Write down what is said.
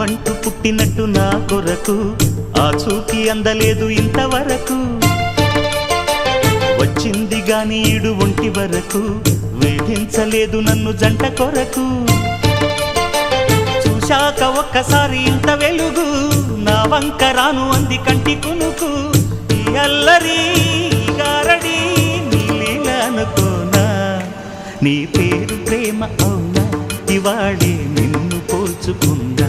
నువ్వంటూ పుట్టినట్టు నా కొరకు ఆ చూకి అందలేదు ఇంతవరకు వచ్చింది గాని ఈడు ఒంటి వరకు వేధించలేదు నన్ను జంట కొరకు చూశాక ఒక్కసారి ఇంత వెలుగు నా వంక రాను అంది కంటి కునుకు ఈ అల్లరి గారడి నీలీలనుకోనా నీ పేరు ప్రేమ అవునా ఇవాళే నిన్ను పోల్చుకుందా